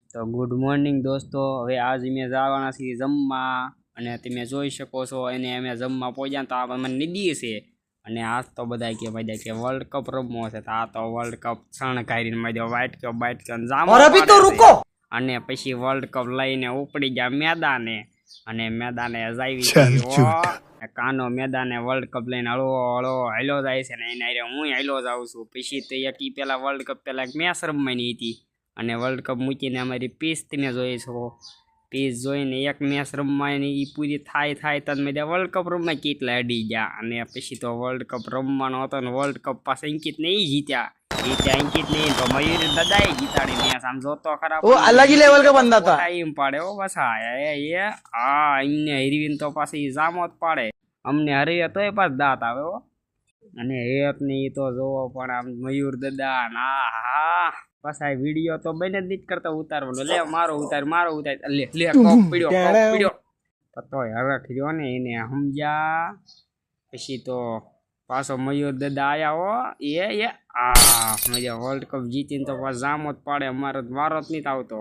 તો good morning દોસ્તો। હવે આજ અમે જવાના છીએ જમવા અને તમે જોઈ શકો છો એને અમે જમવા પહોંચ્યા તો આ મને નિધિ છે અને આજ તો બધા કે વર્લ્ડ કપ રમવો છે તો આ તો વર્લ્ડ કપ શણગારીને મજો વ્હાઈટ કપ જામો અને પછી વર્લ્ડ કપ લઈને ઉપડી ગયા મેદાને અને મેદાને જાવી કાનો મેદાને વર્લ્ડ કપ લઈને હળવો હળવો હાલ્યો જાય છે ને એને હું હાલ્યો જાઉં છું। પછી તો એક પેલા વર્લ્ડ કપ પેલા એક મેચ રમવાની હતી અને વર્લ્ડ કપ મૂકીને અમારી પીસ તમે જોઈ શકો પીસ જોઈને એક મેચ રમવાની એ પૂરી થાય તો મેં વર્લ્ડ કપ રમવા કેટલા અડી ગયા અને પછી તો વર્લ્ડ કપ રમવાનો હતો ને વર્લ્ડ કપ પાસે અંકિત ને એ જીત્યા અંકિત નહીં તો મયુર દાદા એ જીતાડી મેચ આમ જોતો ખરાબ वो अलग ही लेवल का बंदा था। ટાઈમ પાડે હો બસ એમને હરવીને તો પાછી જામો જ પાડે અમને હરવે તોય પાછ દાંત આવે હો અને હેત ને એ તો જોવો પણ આમ મયુર દાદા ના હા બસ આ વિડીયો તો બને જ નહીં કરતા ઉતારવાનો લે મારો ઉતાર લે કોપ પીડ્યો તોય હરખ રહ્યો ને એને સમજ્યા પછી તો પાછો મયુર દાદા આયા હો એ મજા વર્લ્ડ કપ જીતીને તો પાછો જામો જ પાડે મારો જ નહીં આવતો।